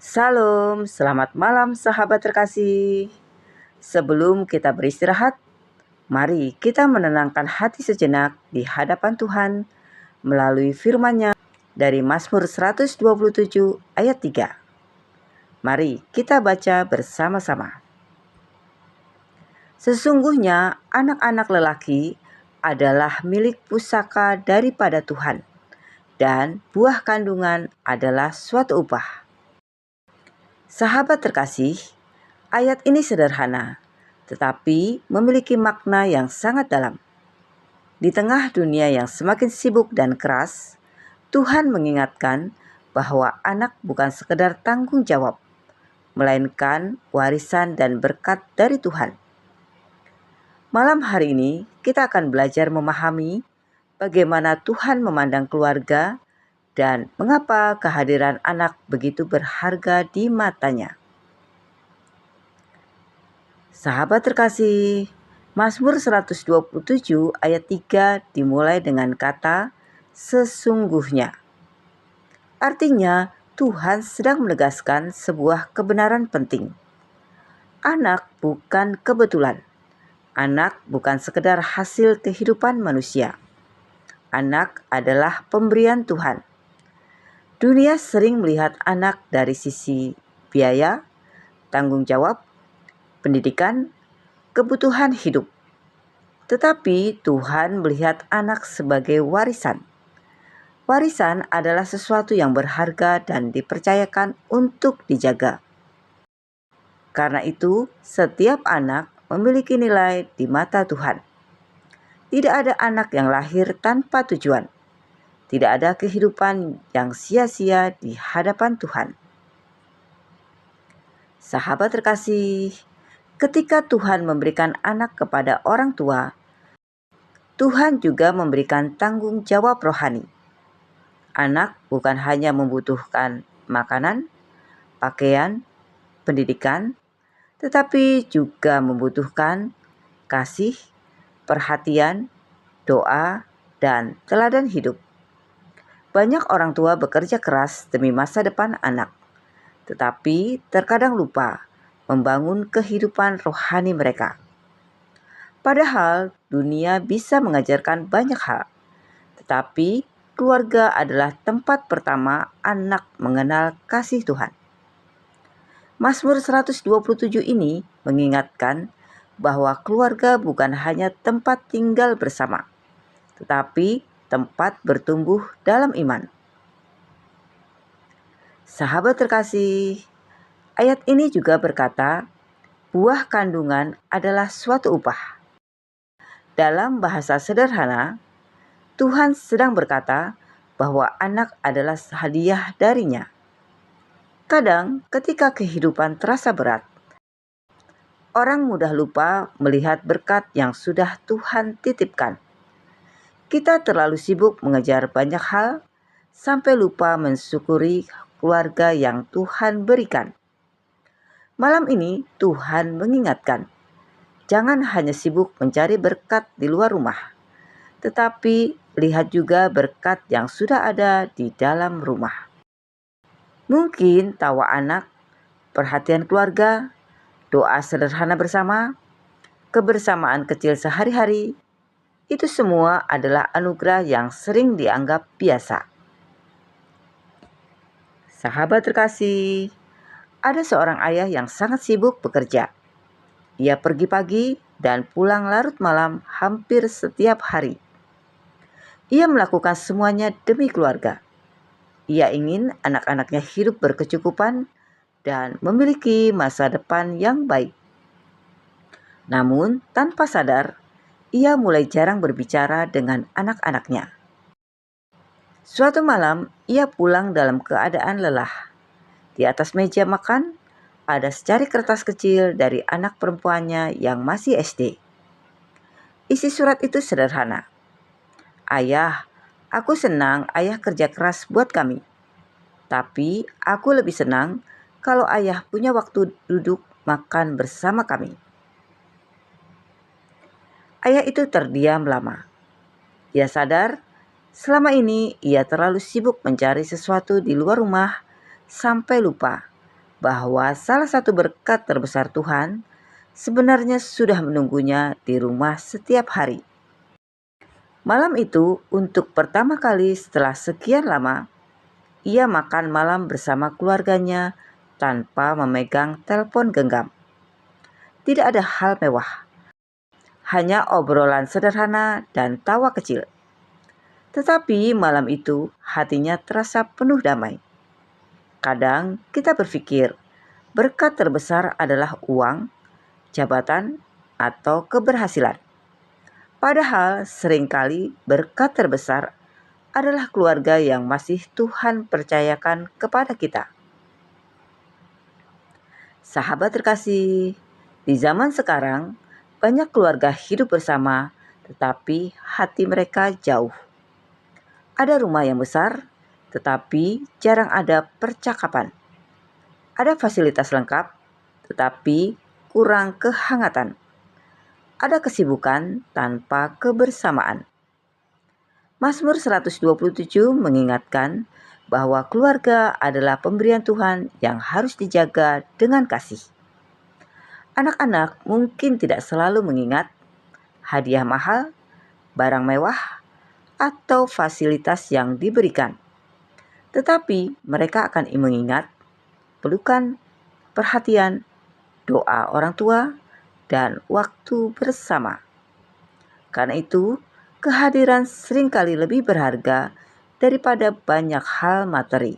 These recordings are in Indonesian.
Salam, selamat malam sahabat terkasih. Sebelum kita beristirahat, mari kita menenangkan hati sejenak di hadapan Tuhan melalui firman-Nya dari Mazmur 127 ayat 3. Mari kita baca bersama-sama. Sesungguhnya anak-anak lelaki adalah milik pusaka daripada Tuhan, dan buah kandungan adalah suatu upah. Sahabat terkasih, ayat ini sederhana, tetapi memiliki makna yang sangat dalam. Di tengah dunia yang semakin sibuk dan keras, Tuhan mengingatkan bahwa anak bukan sekedar tanggung jawab, melainkan warisan dan berkat dari Tuhan. Malam hari ini kita akan belajar memahami bagaimana Tuhan memandang keluarga dan mengapa kehadiran anak begitu berharga di matanya. Sahabat terkasih, Mazmur 127 ayat 3 dimulai dengan kata sesungguhnya. Artinya, Tuhan sedang menegaskan sebuah kebenaran penting. Anak bukan kebetulan. Anak bukan sekedar hasil kehidupan manusia. Anak adalah pemberian Tuhan. Dunia sering melihat anak dari sisi biaya, tanggung jawab, pendidikan, kebutuhan hidup. Tetapi Tuhan melihat anak sebagai warisan. Warisan adalah sesuatu yang berharga dan dipercayakan untuk dijaga. Karena itu, setiap anak memiliki nilai di mata Tuhan. Tidak ada anak yang lahir tanpa tujuan. Tidak ada kehidupan yang sia-sia di hadapan Tuhan. Sahabat terkasih, ketika Tuhan memberikan anak kepada orang tua, Tuhan juga memberikan tanggung jawab rohani. Anak bukan hanya membutuhkan makanan, pakaian, pendidikan, tetapi juga membutuhkan kasih, perhatian, doa, dan teladan hidup. Banyak orang tua bekerja keras demi masa depan anak, tetapi terkadang lupa membangun kehidupan rohani mereka. Padahal dunia bisa mengajarkan banyak hal, tetapi keluarga adalah tempat pertama anak mengenal kasih Tuhan. Mazmur 127 ini mengingatkan bahwa keluarga bukan hanya tempat tinggal bersama, tetapi tempat bertumbuh dalam iman. Sahabat terkasih, ayat ini juga berkata, buah kandungan adalah suatu upah. Dalam bahasa sederhana, Tuhan sedang berkata bahwa anak adalah hadiah darinya. Kadang ketika kehidupan terasa berat, orang mudah lupa melihat berkat yang sudah Tuhan titipkan. Kita terlalu sibuk mengejar banyak hal sampai lupa mensyukuri keluarga yang Tuhan berikan. Malam ini Tuhan mengingatkan, jangan hanya sibuk mencari berkat di luar rumah, tetapi lihat juga berkat yang sudah ada di dalam rumah. Mungkin tawa anak, perhatian keluarga, doa sederhana bersama, kebersamaan kecil sehari-hari, itu semua adalah anugerah yang sering dianggap biasa. Sahabat terkasih, ada seorang ayah yang sangat sibuk bekerja. Ia pergi pagi dan pulang larut malam hampir setiap hari. Ia melakukan semuanya demi keluarga. Ia ingin anak-anaknya hidup berkecukupan dan memiliki masa depan yang baik. Namun, tanpa sadar, ia mulai jarang berbicara dengan anak-anaknya. Suatu malam, ia pulang dalam keadaan lelah. Di atas meja makan, ada secari kertas kecil dari anak perempuannya yang masih SD. Isi surat itu sederhana. Ayah, aku senang ayah kerja keras buat kami. Tapi aku lebih senang kalau ayah punya waktu duduk makan bersama kami. Ayah itu terdiam lama. Ia sadar selama ini ia terlalu sibuk mencari sesuatu di luar rumah sampai lupa bahwa salah satu berkat terbesar Tuhan sebenarnya sudah menunggunya di rumah setiap hari. Malam itu, untuk pertama kali setelah sekian lama, ia makan malam bersama keluarganya tanpa memegang telepon genggam. Tidak ada hal mewah, hanya obrolan sederhana dan tawa kecil. Tetapi malam itu hatinya terasa penuh damai. Kadang kita berpikir berkat terbesar adalah uang, jabatan, atau keberhasilan. Padahal seringkali berkat terbesar adalah keluarga yang masih Tuhan percayakan kepada kita. Sahabat terkasih, di zaman sekarang banyak keluarga hidup bersama, tetapi hati mereka jauh. Ada rumah yang besar, tetapi jarang ada percakapan. Ada fasilitas lengkap, tetapi kurang kehangatan. Ada kesibukan tanpa kebersamaan. Mazmur 127 mengingatkan bahwa keluarga adalah pemberian Tuhan yang harus dijaga dengan kasih. Anak-anak mungkin tidak selalu mengingat hadiah mahal, barang mewah, atau fasilitas yang diberikan. Tetapi mereka akan mengingat pelukan, perhatian, doa orang tua, dan waktu bersama. Karena itu, kehadiran seringkali lebih berharga daripada banyak hal materi.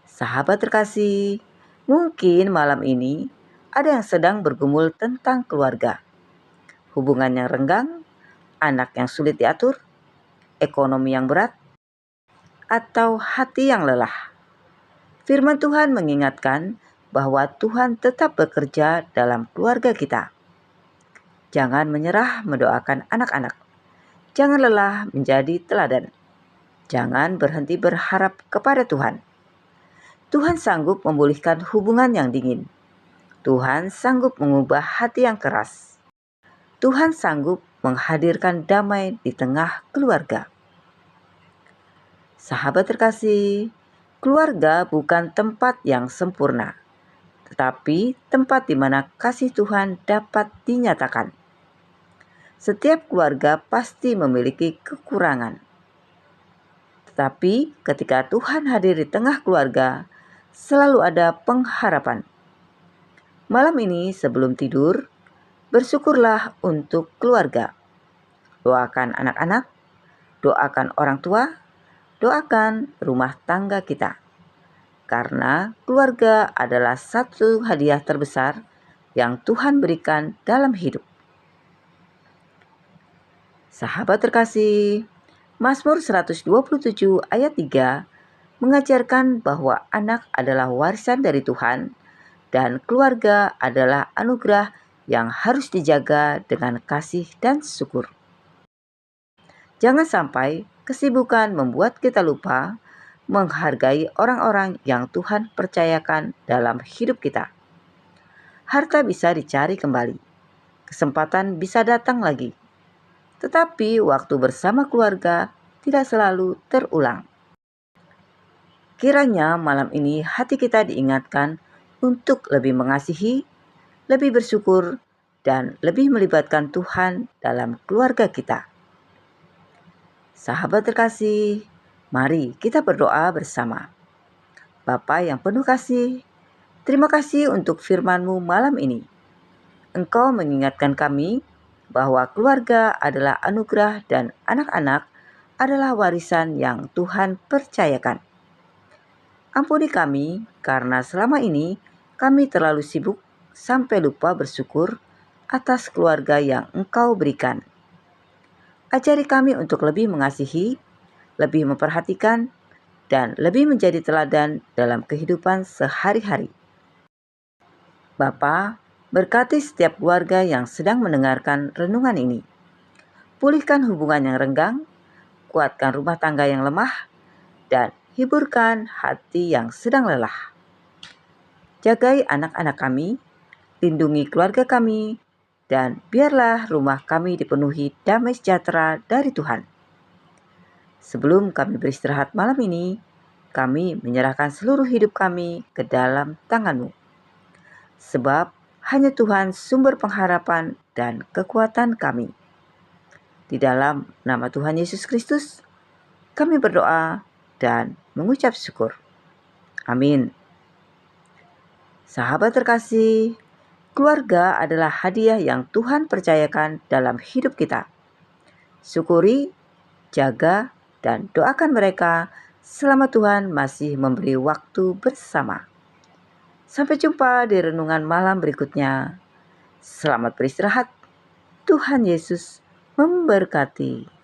Sahabat terkasih, mungkin malam ini ada yang sedang bergumul tentang keluarga, hubungan yang renggang, anak yang sulit diatur, ekonomi yang berat, atau hati yang lelah. Firman Tuhan mengingatkan bahwa Tuhan tetap bekerja dalam keluarga kita. Jangan menyerah mendoakan anak-anak. Jangan lelah menjadi teladan. Jangan berhenti berharap kepada Tuhan. Tuhan sanggup memulihkan hubungan yang dingin. Tuhan sanggup mengubah hati yang keras. Tuhan sanggup menghadirkan damai di tengah keluarga. Sahabat terkasih, keluarga bukan tempat yang sempurna, tetapi tempat di mana kasih Tuhan dapat dinyatakan. Setiap keluarga pasti memiliki kekurangan. Tetapi ketika Tuhan hadir di tengah keluarga, selalu ada pengharapan. Malam ini sebelum tidur, bersyukurlah untuk keluarga. Doakan anak-anak, doakan orang tua, doakan rumah tangga kita. Karena keluarga adalah satu hadiah terbesar yang Tuhan berikan dalam hidup. Sahabat terkasih, Mazmur 127 ayat 3 mengajarkan bahwa anak adalah warisan dari Tuhan dan keluarga adalah anugerah yang harus dijaga dengan kasih dan syukur. Jangan sampai kesibukan membuat kita lupa menghargai orang-orang yang Tuhan percayakan dalam hidup kita. Harta bisa dicari kembali, kesempatan bisa datang lagi. Tetapi waktu bersama keluarga tidak selalu terulang. Kiranya malam ini hati kita diingatkan untuk lebih mengasihi, lebih bersyukur, dan lebih melibatkan Tuhan dalam keluarga kita. Sahabat terkasih, mari kita berdoa bersama. Bapa yang penuh kasih, terima kasih untuk firman-Mu malam ini. Engkau mengingatkan kami bahwa keluarga adalah anugerah dan anak-anak adalah warisan yang Tuhan percayakan. Ampuni kami karena selama ini kami terlalu sibuk sampai lupa bersyukur atas keluarga yang Engkau berikan. Ajari kami untuk lebih mengasihi, lebih memperhatikan, dan lebih menjadi teladan dalam kehidupan sehari-hari. Bapa, berkati setiap keluarga yang sedang mendengarkan renungan ini. Pulihkan hubungan yang renggang, kuatkan rumah tangga yang lemah, dan hiburkan hati yang sedang lelah. Jagai anak-anak kami, lindungi keluarga kami, dan biarlah rumah kami dipenuhi damai sejahtera dari Tuhan. Sebelum kami beristirahat malam ini, kami menyerahkan seluruh hidup kami ke dalam tangan-Mu. Sebab hanya Tuhan sumber pengharapan dan kekuatan kami. Di dalam nama Tuhan Yesus Kristus, kami berdoa dan mengucap syukur. Amin. Sahabat terkasih, keluarga adalah hadiah yang Tuhan percayakan dalam hidup kita. Syukuri, jaga, dan doakan mereka selama Tuhan masih memberi waktu bersama. Sampai jumpa di renungan malam berikutnya. Selamat beristirahat. Tuhan Yesus memberkati.